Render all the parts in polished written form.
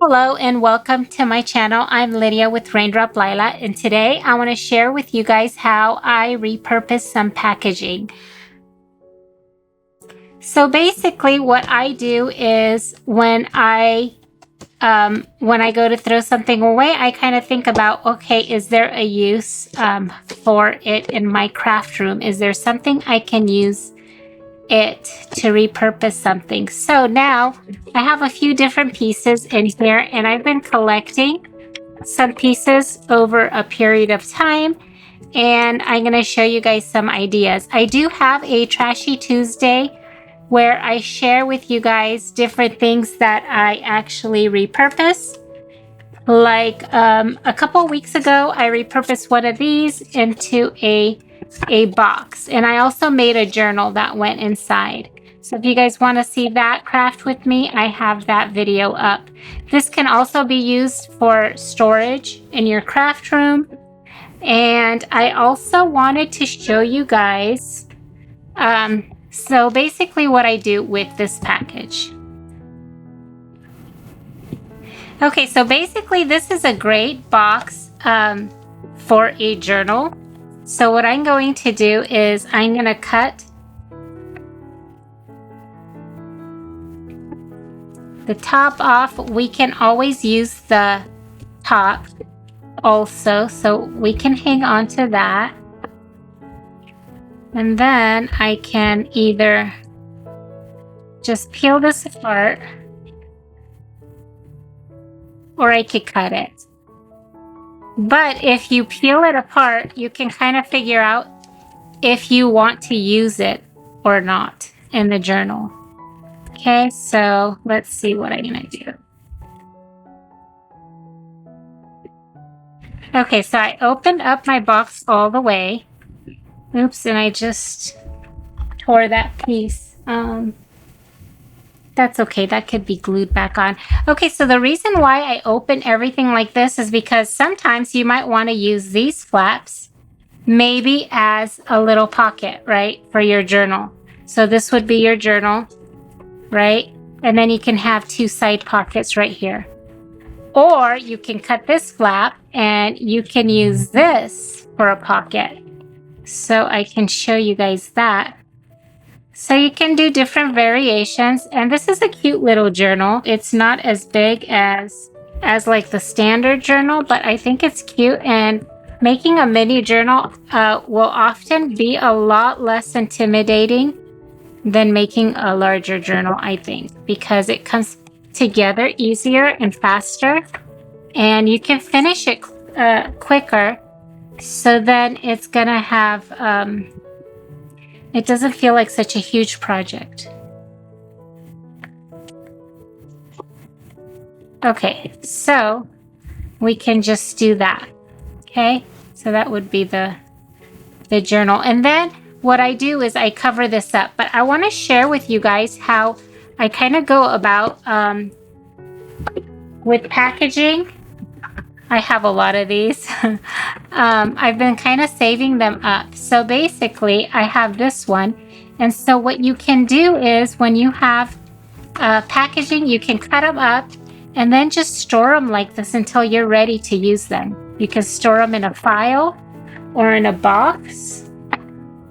Hello and welcome to my channel. I'm Lydia with Raindrop Lila, and today I want to share with you guys how I repurpose some packaging. So basically what I do is when I go to throw something away, I kind of think about, okay, is there a use for it in my craft room? Is there something I can use it to repurpose something? So now I have a few different pieces in here, and I've been collecting some pieces over a period of time, and I'm going to show you guys some ideas. I do have a Trashy Tuesday where I share with you guys different things that I actually repurpose. Like a couple weeks ago, I repurposed one of these into a box, and I also made a journal that went inside. So if you guys want to see that craft with me, I have that video up. This can also be used for storage in your craft room. And I also wanted to show you guys, so basically what I do with this package. Okay, so basically this is a great box for a journal. So what I'm going to do is I'm going to cut the top off. We can always use the top also, so we can hang on to that. And then I can either just peel this apart, or I could cut it. But if you peel it apart, you can kind of figure out if you want to use it or not in the journal. Okay, so let's see what I'm gonna do. Okay, so I opened up my box all the way. Oops, and I just tore that piece. That's okay, that could be glued back on. Okay, so the reason why I open everything like this is because sometimes you might want to use these flaps maybe as a little pocket, right, for your journal. So this would be your journal, right? And then you can have two side pockets right here. Or you can cut this flap and you can use this for a pocket. So I can show you guys that. So you can do different variations, and this is a cute little journal. It's not as big as like the standard journal, but I think it's cute, and making a mini journal will often be a lot less intimidating than making a larger journal, I think, because it comes together easier and faster, and you can finish it quicker. So then it's gonna have it doesn't feel like such a huge project. Okay, so we can just do that. Okay, so that would be the journal. And then what I do is I cover this up, but I want to share with you guys how I kind of go about with packaging. I have a lot of these. I've been kind of saving them up. So basically, I have this one. And so what you can do is when you have packaging, you can cut them up and then just store them like this until you're ready to use them. You can store them in a file or in a box.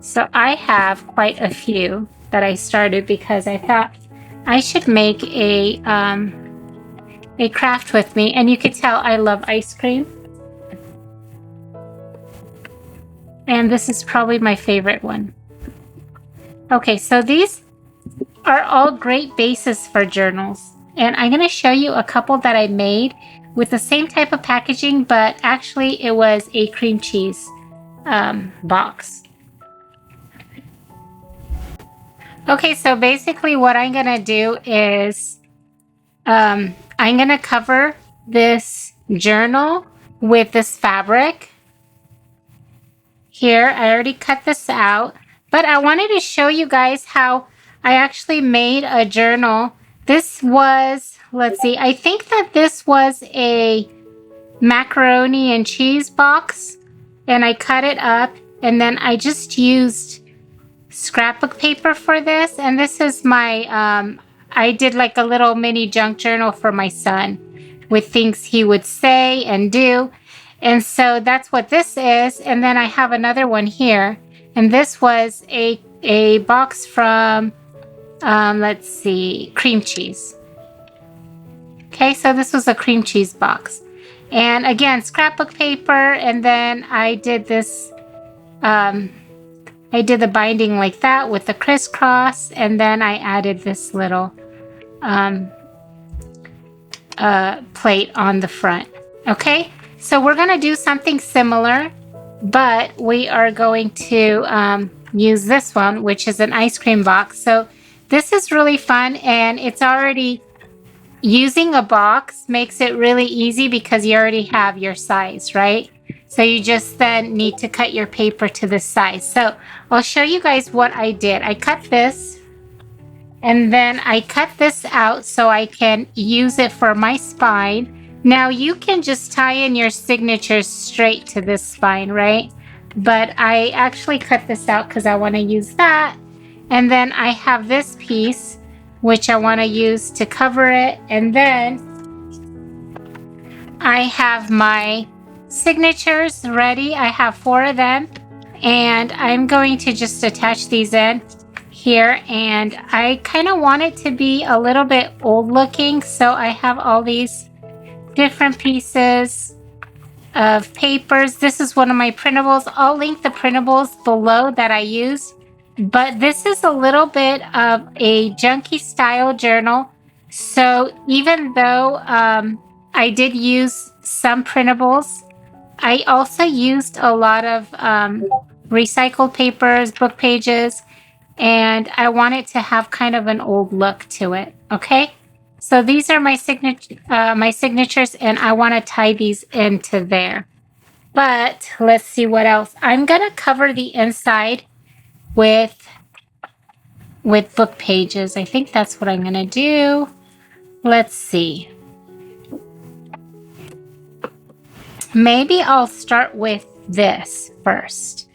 So I have quite a few that I started because I thought I should make a craft with me, and you could tell I love ice cream. And this is probably my favorite one. Okay, so these are all great bases for journals. And I'm going to show you a couple that I made with the same type of packaging, but actually it was a cream cheese box. Okay, so basically what I'm going to do is I'm going to cover this journal with this fabric. Here, I already cut this out, but I wanted to show you guys how I actually made a journal. This was, let's see, I think that this was a macaroni and cheese box, and I cut it up, and then I just used scrapbook paper for this, and this is my I did like a little mini junk journal for my son. with things he would say and do. And so that's what this is. And then I have another one here. And this was a box from, let's see, cream cheese. Okay, so this was a cream cheese box. And again, scrapbook paper. And then I did this, I did the binding like that with the crisscross. And then I added this little plate on the front. Okay, so we're going to do something similar, but we are going to use this one, which is an ice cream box. So this is really fun, and it's already, using a box makes it really easy because you already have your size, right? So you just then need to cut your paper to this size. So I'll show you guys what I did. I cut this, and then I cut this out so I can use it for my spine. Now you can just tie in your signatures straight to this spine, right? But I actually cut this out because I want to use that. And then I have this piece, which I want to use to cover it. And then I have my signatures ready. I have 4 of them. And I'm going to just attach these in here. And I kind of want it to be a little bit old looking. So I have all these different pieces of papers. This is one of my printables. I'll link the printables below that I use. But this is a little bit of a junky style journal. So even though I did use some printables, I also used a lot of recycled papers, book pages, and I want it to have kind of an old look to it. Okay, so these are my signatures, and I want to tie these into there. But let's see what else. I'm gonna cover the inside with book pages. I think that's what I'm gonna do. Let's see. Maybe I'll start with this first.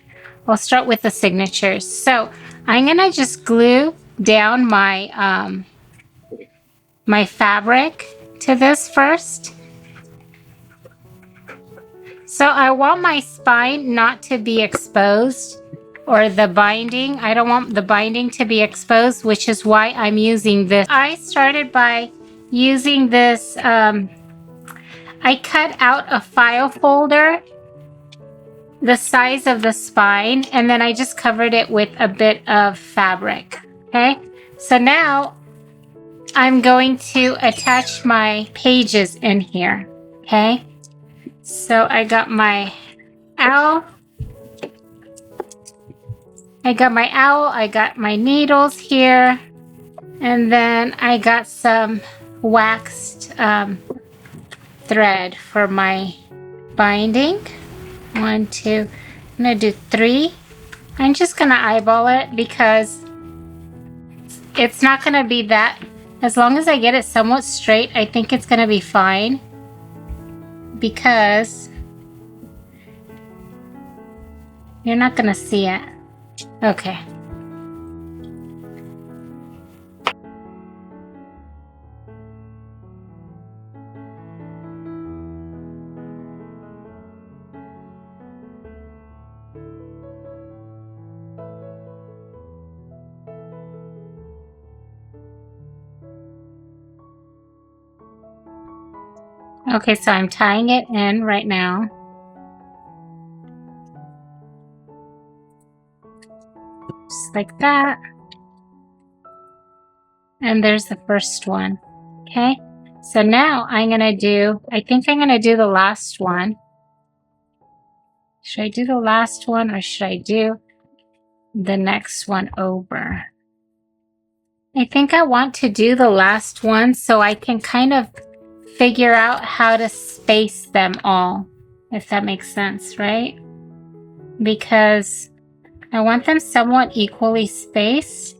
I'll start with the signatures. So I'm gonna just glue down my my fabric to this first. So I want my spine not to be exposed, or the binding. I don't want the binding to be exposed, which is why I'm using this. I started by using this, I cut out a file folder the size of the spine, and then I just covered it with a bit of fabric. Okay, so now I'm going to attach my pages in here. Okay, so I got my owl. I got my needles here, and then I got some waxed thread for my binding. 1, 2, I'm gonna do 3. I'm just gonna eyeball it because it's not gonna be that, as long as I get it somewhat straight, I think it's gonna be fine, because you're not gonna see it. Okay. Okay, so I'm tying it in right now. Just like that. And there's the first one. Okay, so now I'm gonna do, I think I'm gonna do the last one. Should I do the last one, or should I do the next one over? I think I want to do the last one so I can kind of figure out how to space them all, if that makes sense, right? Because I want them somewhat equally spaced.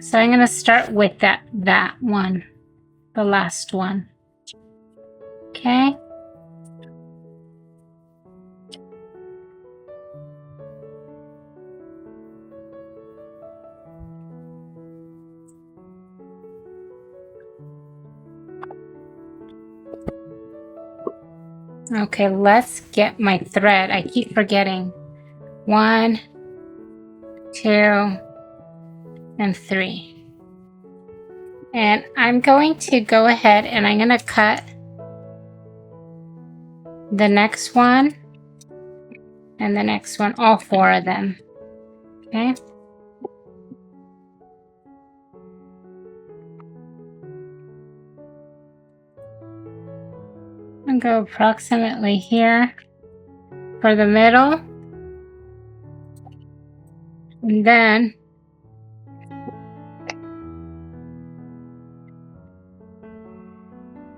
So I'm going to start with that one, the last one. Okay. Okay, let's get my thread. I keep forgetting. 1, 2, and 3. And I'm going to go ahead and I'm going to cut the next one and the next one, all 4 of them. Okay. And go approximately here for the middle. And then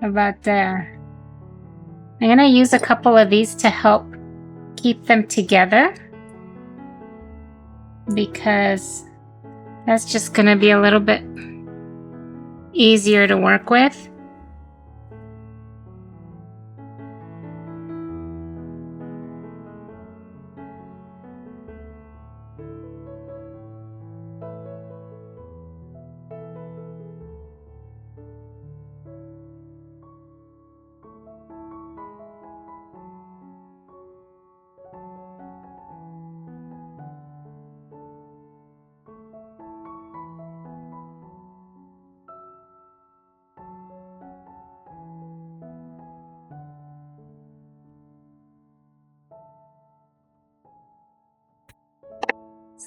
about there. I'm going to use a couple of these to help keep them together, because that's just going to be a little bit easier to work with.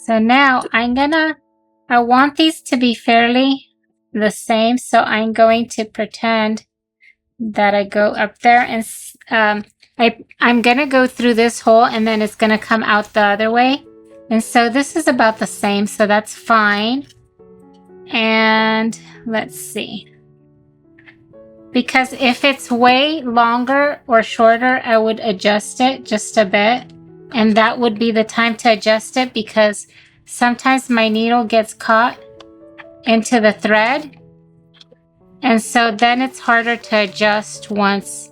So now I want these to be fairly the same, so I'm going to pretend that I go up there and I'm going to go through this hole and then it's going to come out the other way. And so this is about the same, so that's fine. And let's see. Because if it's way longer or shorter, I would adjust it just a bit. And that would be the time to adjust it, because sometimes my needle gets caught into the thread. And so then it's harder to adjust once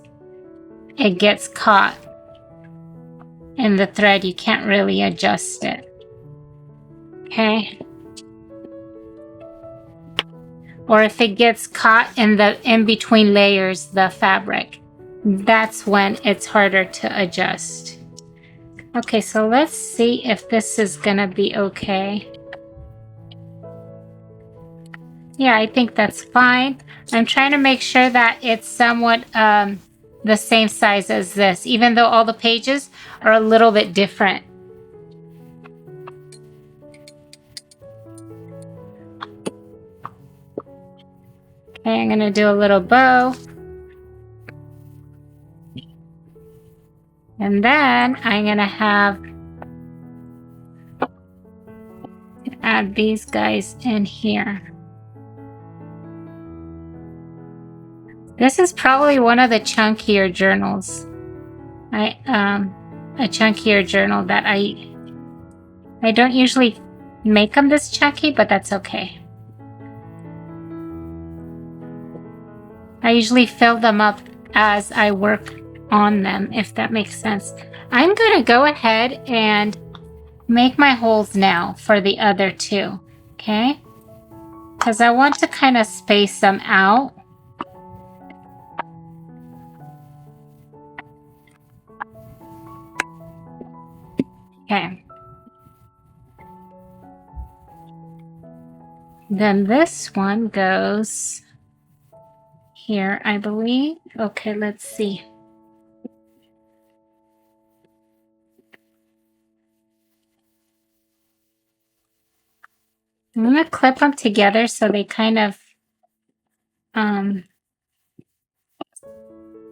it gets caught in the thread. You can't really adjust it. Okay. Or if it gets caught in the in between layers, the fabric, that's when it's harder to adjust. Okay, so let's see if this is gonna be okay. Yeah, I think that's fine. I'm trying to make sure that it's somewhat the same size as this, even though all the pages are a little bit different. Okay, I'm gonna do a little bow. And then I'm gonna have add these guys in here. This is probably one of the chunkier journals. A chunkier journal that I don't usually make them this chunky, but that's okay. I usually fill them up as I work on them, if that makes sense. I'm gonna go ahead and make my holes now for the other 2, okay? Because I want to kind of space them out. Okay. Then this one goes here, I believe. Okay, let's see. I'm gonna clip them together so they kind of, you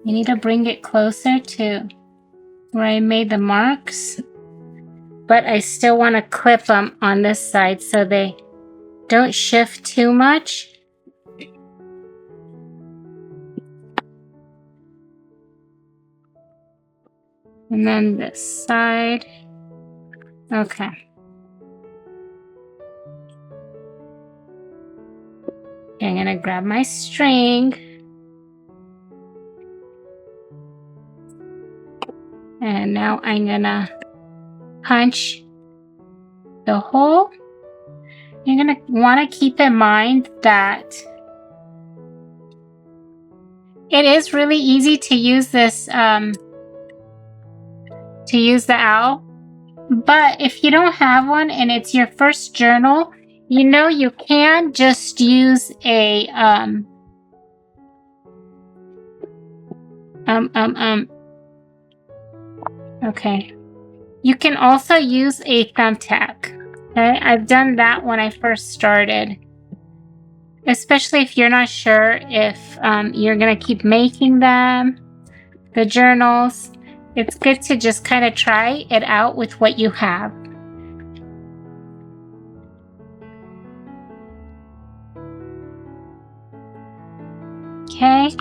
need to bring it closer to where I made the marks, but I still want to clip them on this side so they don't shift too much. And then this side. Okay. Okay, I'm gonna grab my string. And now I'm gonna punch the hole. You're gonna want to keep in mind that it is really easy to use this, to use the owl. But if you don't have one and it's your first journal, you know you can just use a, okay. You can also use a thumbtack. Okay, I've done that when I first started. Especially if you're not sure if you're going to keep making them, the journals. It's good to just kind of try it out with what you have. Okay.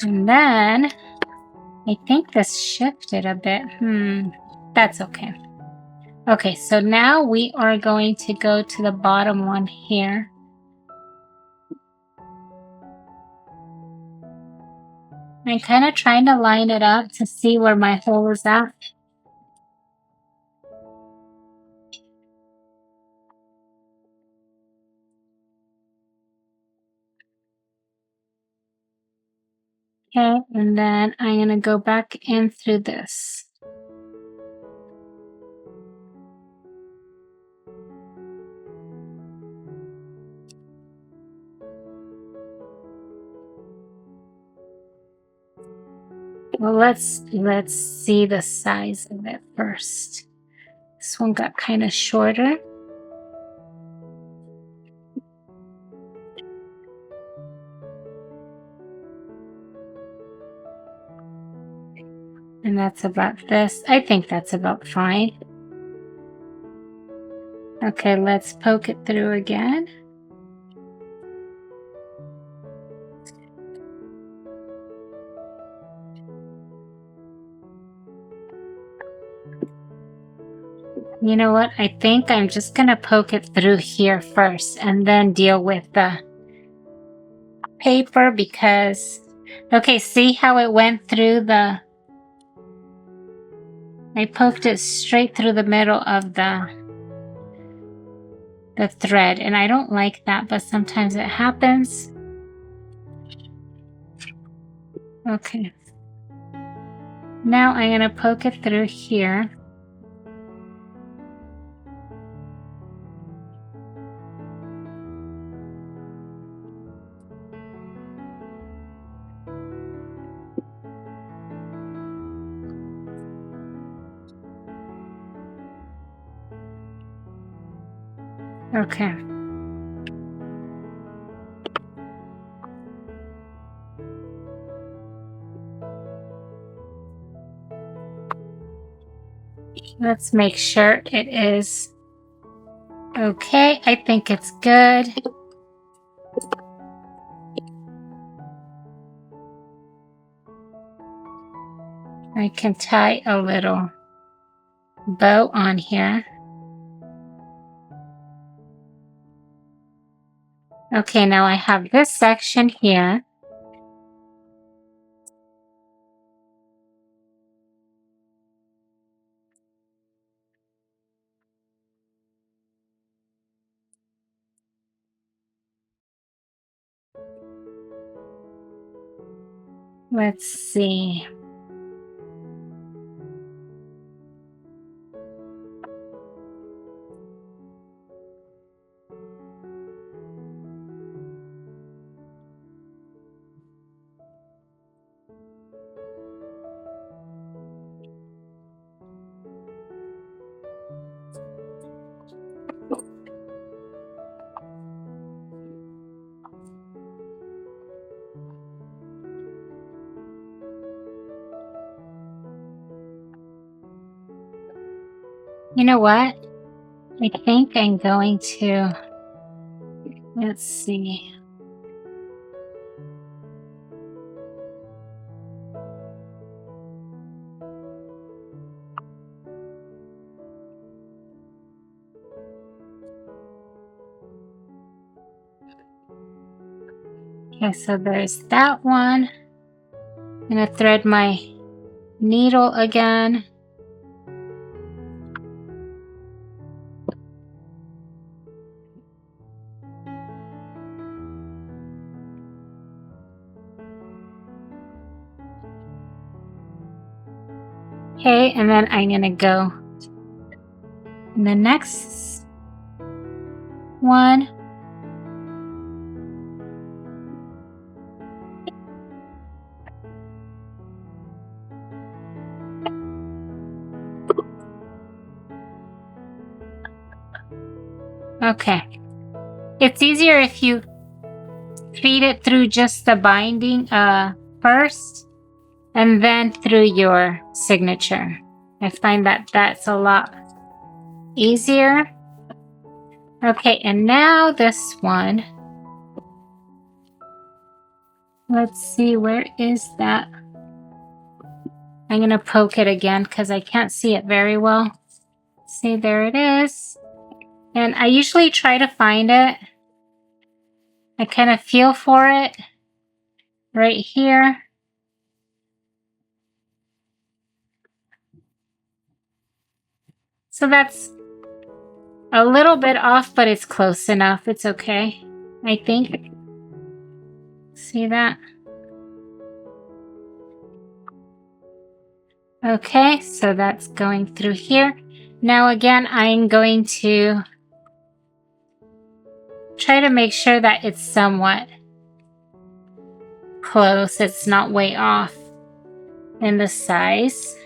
And then I think this shifted a bit. That's okay. Okay, so now we are going to go to the bottom one here. I'm kind of trying to line it up to see where my hole is at. Okay, and then I'm going to go back in through this. Well, let's see the size of it first. This one got kind of shorter. And that's about this. I think that's about fine. Okay, let's poke it through again. You know what? I think I'm just going to poke it through here first and then deal with the paper because, okay, see how it went through the, I poked it straight through the middle of the thread, and I don't like that, but sometimes it happens. Okay. Now I'm going to poke it through here. Okay. Let's make sure it is okay. I think it's good. I can tie a little bow on here. Okay, now I have this section here. Let's see. You know what? I think I'm going to, let's see. Okay, so there's that one. I'm gonna thread my needle again. Okay, and then I'm gonna go in the next one. Okay. It's easier if you feed it through just the binding first and then through your signature. I find that that's a lot easier. Okay, and now this one. Let's see, where is that? I'm gonna poke it again because I can't see it very well. See, there it is. And I usually try to find it. I kind of feel for it right here. So that's a little bit off, but it's close enough. It's okay, I think. See that? Okay, so that's going through here. Now again, I'm going to try to make sure that it's somewhat close. It's not way off in the size.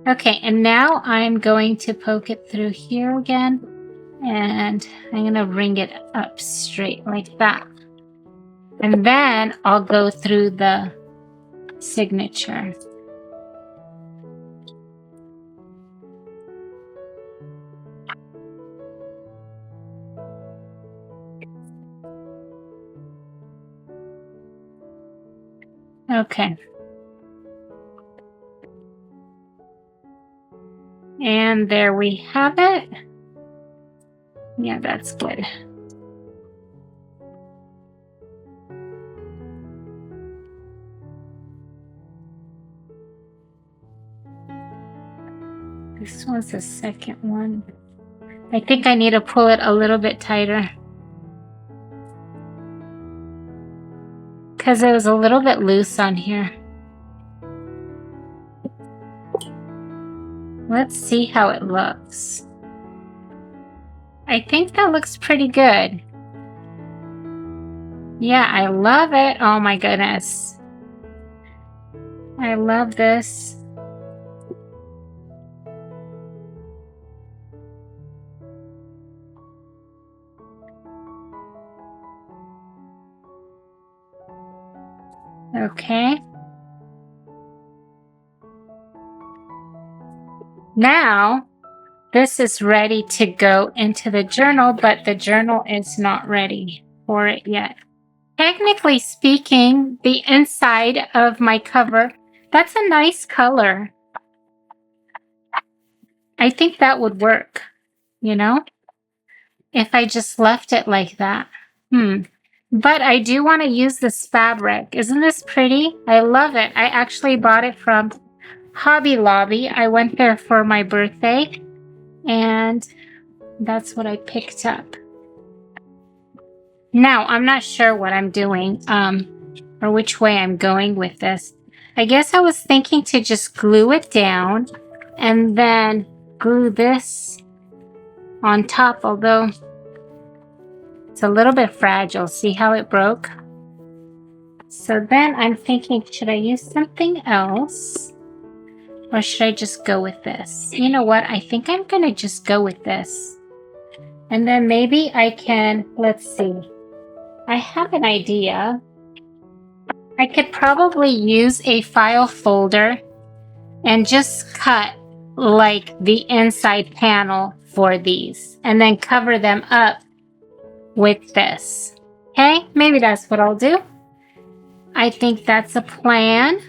Okay, and now I'm going to poke it through here again, and I'm going to bring it up straight like that. And then I'll go through the signature. Okay. And there we have it. Yeah, that's good. This one's the second one. I think I need to pull it a little bit tighter, because it was a little bit loose on here. Let's see how it looks. I think that looks pretty good. Yeah, I love it. Oh my goodness. I love this. Okay. Now, this is ready to go into the journal, but the journal is not ready for it yet. Technically speaking, the inside of my cover, that's a nice color. I think that would work, you know, if I just left it like that. But I do want to use this fabric. Isn't this pretty? I love it. I actually bought it from Hobby Lobby. I went there for my birthday, and that's what I picked up. Now, I'm not sure what I'm doing, or which way I'm going with this. I guess I was thinking to just glue it down and then glue this on top, although it's a little bit fragile. See how it broke? So then I'm thinking, should I use something else? Or should I just go with this? You know what? I think I'm going to just go with this. And then maybe I can, let's see. I have an idea. I could probably use a file folder and just cut like the inside panel for these and then cover them up with this. Okay, maybe that's what I'll do. I think that's a plan.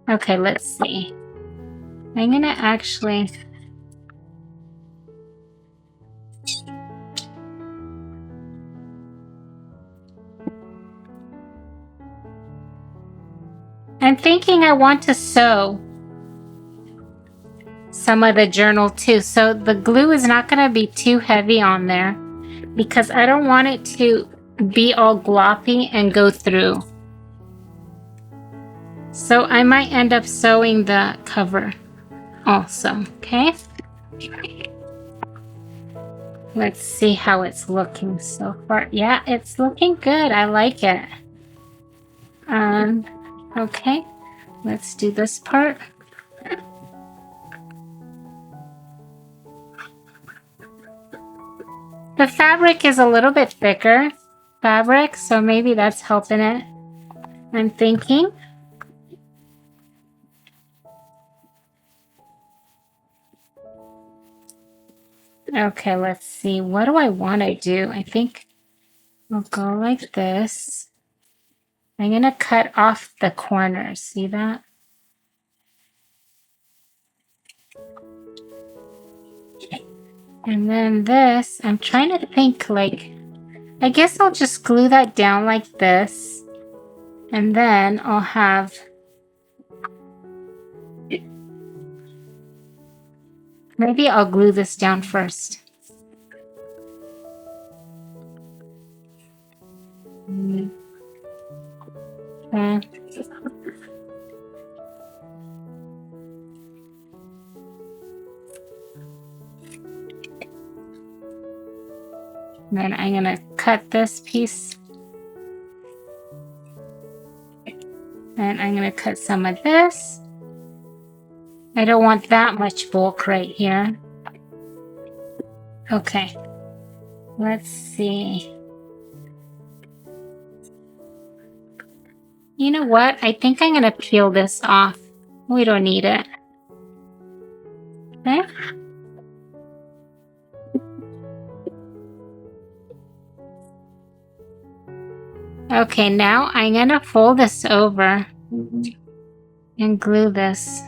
Okay, let's see. I'm gonna actually I'm thinking I want to sew some of the journal too, so the glue is not going to be too heavy on there because I don't want it to be all gloppy and go through. So I might end up sewing the cover also, okay? Let's see how it's looking so far. Yeah, it's looking good. I like it. Okay, let's do this part. The fabric is a little bit thicker fabric, so maybe that's helping it. I'm thinking. Okay, let's see. What do I want to do? I think I'll go like this. I'm going to cut off the corners. See that? And then this, I'm trying to think like, I guess I'll just glue that down like this. And then I'll have, maybe I'll glue this down first. Okay. Then I'm going to cut this piece. And I'm going to cut some of this. I don't want that much bulk right here. Okay. Let's see. You know what? I think I'm going to peel this off. We don't need it. Okay. Okay, now I'm going to fold this over and glue this.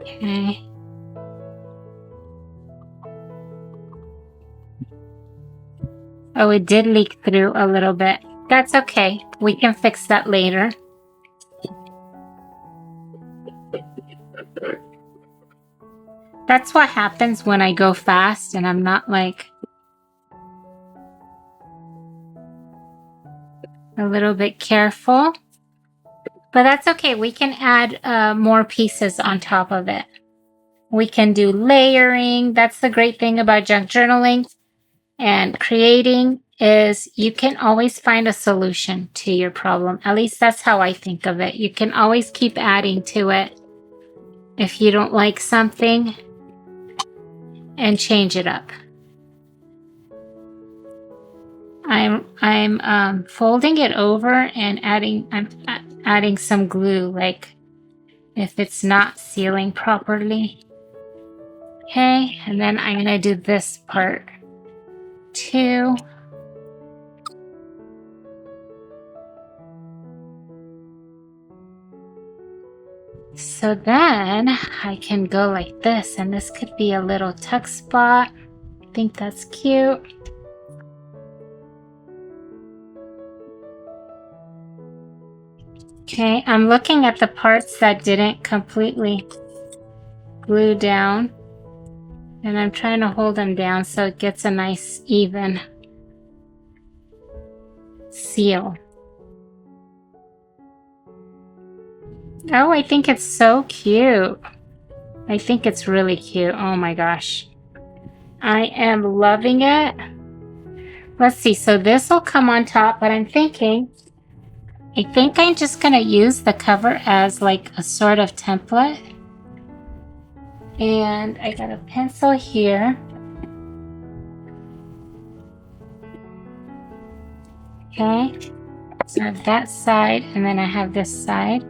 Okay. Oh, it did leak through a little bit. That's okay. We can fix that later. That's what happens when I go fast and I'm not like a little bit careful. But that's okay. We can add more pieces on top of it. We can do layering. That's the great thing about junk journaling and creating is you can always find a solution to your problem. At least that's how I think of it. You can always keep adding to it if you don't like something and change it up. I'm folding it over and I'm adding some glue, like if it's not sealing properly. Okay, and then I'm gonna do this part too. So then I can go like this, and this could be a little tuck spot. I think that's cute. Okay, I'm looking at the parts that didn't completely glue down, and I'm trying to hold them down so it gets a nice even seal. Oh, I think it's so cute. I think it's really cute. Oh my gosh. I am loving it. Let's see, so this will come on top, but I think I'm just gonna use the cover as like a sort of template. And I got a pencil here. Okay, so I have that side, and then I have this side.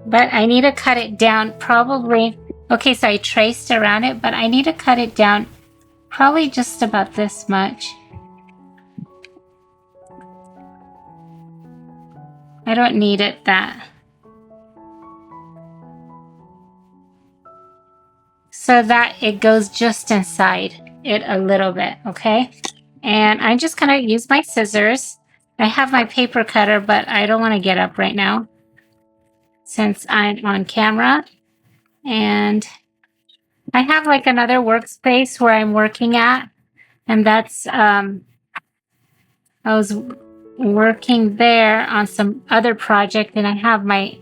But I need to cut it down probably. Okay, so I traced around it, but I need to cut it down probably just about this much. I don't need it that. So that it goes just inside it a little bit, okay? And I'm just gonna use my scissors. I have my paper cutter, but I don't want to get up right now since I'm on camera. And I have like another workspace where I'm working at, and that's I was working there on some other project, and I have my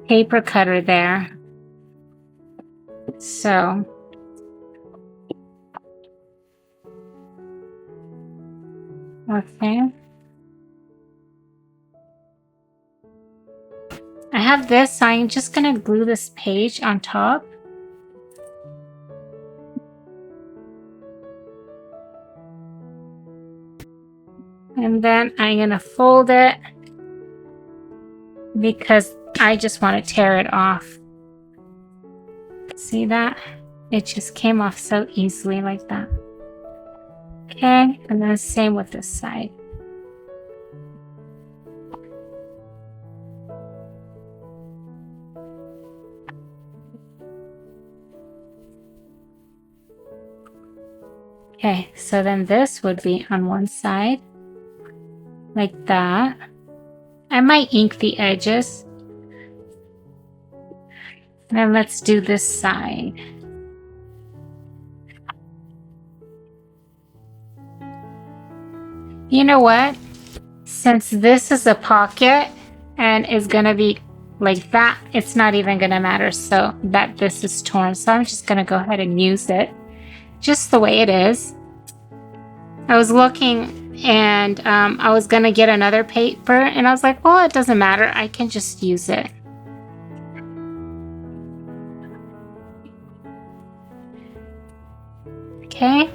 paper cutter there. So okay. I have this, so I'm just gonna glue this page on top. And then I'm gonna fold it because I just want to tear it off. See that? It just came off so easily like that. Okay, and then same with this side. Okay, so then this would be on one side, like that. I might ink the edges. Then let's do this side. You know what? Since this is a pocket and is gonna be like that, it's not even gonna matter so that this is torn. So I'm just gonna go ahead and use it just the way it is. I was looking and I was gonna get another paper and I was like, well, it doesn't matter. I can just use it. Okay.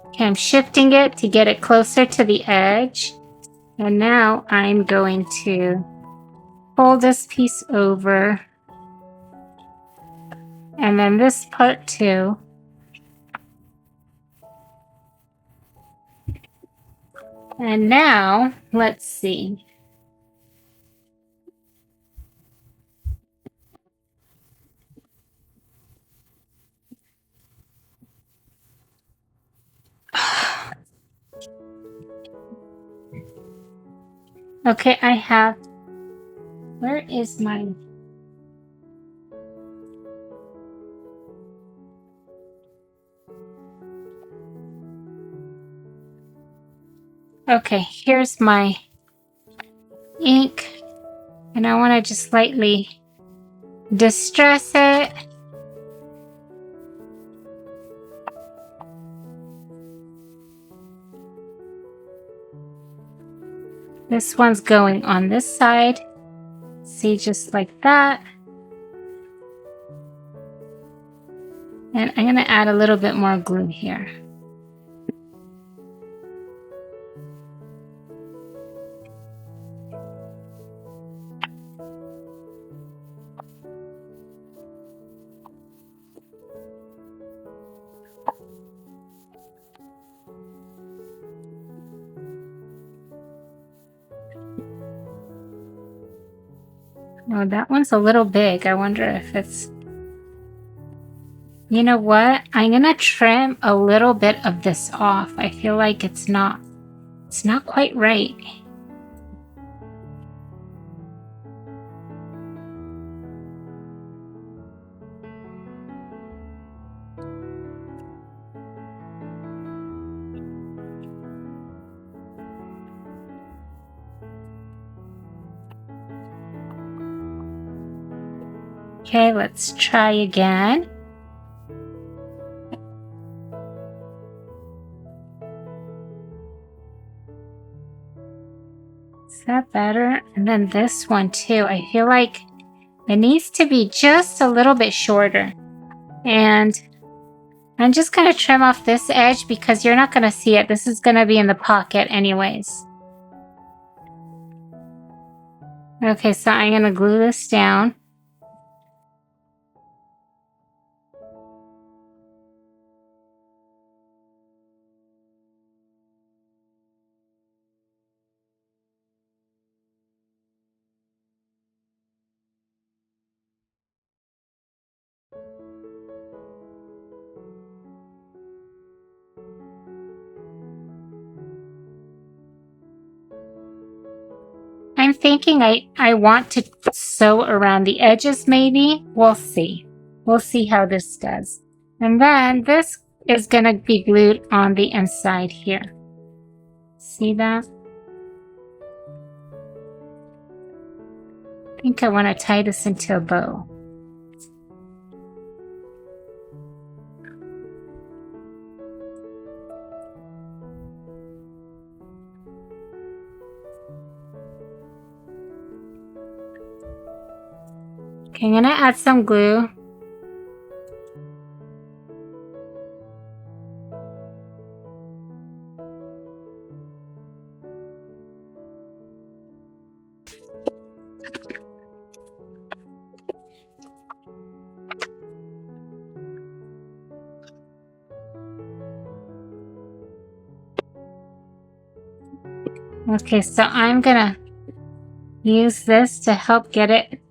Okay, I'm shifting it to get it closer to the edge. And now I'm going to fold this piece over. And then this part too. And now, let's see. Okay, I have, where is my, okay, here's my ink, and I want to just lightly distress it. This one's going on this side. See, just like that. And I'm going to add a little bit more glue here. Oh, that one's a little big. I wonder if it's... You know what? I'm gonna trim a little bit of this off. I feel like it's not quite right. Okay, let's try again. Is that better? And then this one too. I feel like it needs to be just a little bit shorter. And I'm just going to trim off this edge because you're not going to see it. This is going to be in the pocket anyways. Okay, so I'm going to glue this down. I'm thinking I want to sew around the edges maybe. We'll see. We'll see how this does. And then this is going to be glued on the inside here. See that? I think I want to tie this into a bow. Okay, I'm going to add some glue. Okay, so I'm going to use this to help get it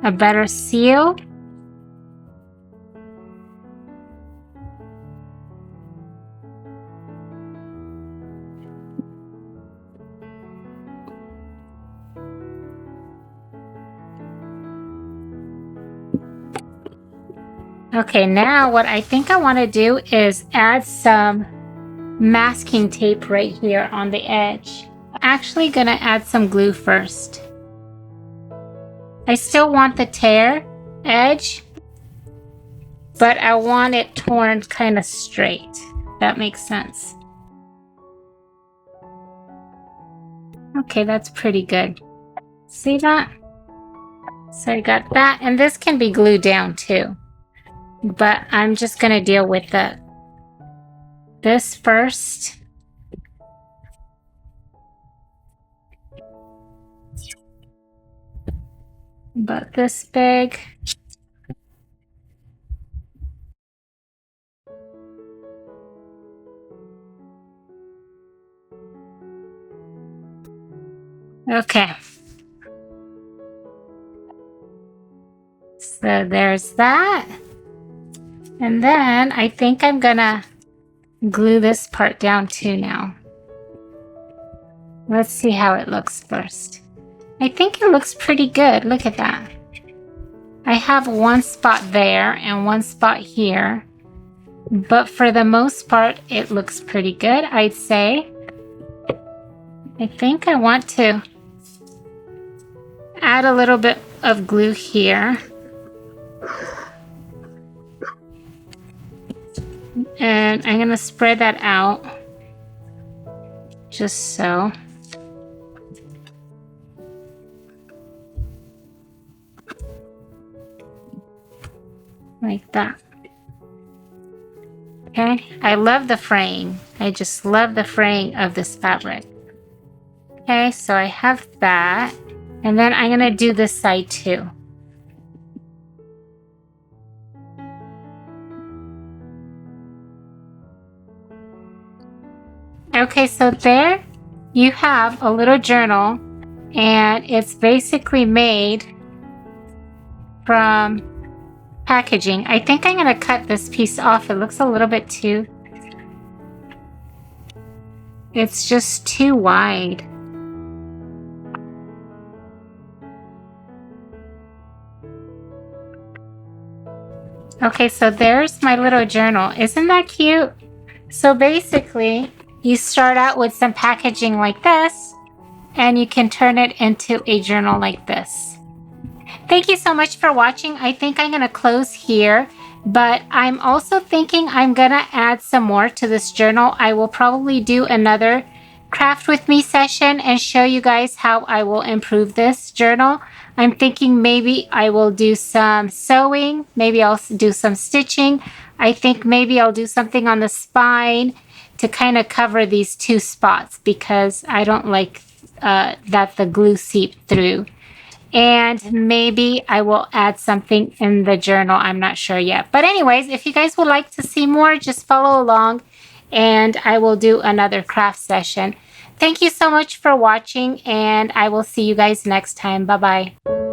a better seal. Okay, now what I think I want to do is add some masking tape right here on the edge. I'm actually going to add some glue first. I still want the tear edge, but I want it torn kind of straight. That makes sense. Okay, that's pretty good. See that? So I got that, and this can be glued down too. But I'm just going to deal with this first. About this big. Okay. So there's that. And then I think I'm gonna glue this part down too now. Let's see how it looks first. I think it looks pretty good. Look at that. I have one spot there and one spot here. But for the most part, it looks pretty good, I'd say. I think I want to add a little bit of glue here. And I'm going to spread that out. Just so. Like that. Okay, I love the fraying. I just love the fraying of this fabric. Okay, so I have that. And then I'm going to do this side too. Okay, so there you have a little journal, and it's basically made from packaging. I think I'm going to cut this piece off. It looks a little bit too... It's just too wide. Okay, so there's my little journal. Isn't that cute? So basically, you start out with some packaging like this, and you can turn it into a journal like this. Thank you so much for watching. I think I'm going to close here, but I'm also thinking I'm going to add some more to this journal. I will probably do another craft with me session and show you guys how I will improve this journal. I'm thinking maybe I will do some sewing. Maybe I'll do some stitching. I think maybe I'll do something on the spine to kind of cover these two spots because I don't like that the glue seeped through. And maybe I will add something in the journal. I'm not sure yet. But anyways, if you guys would like to see more, just follow along and I will do another craft session. Thank you so much for watching and I will see you guys next time. Bye-bye.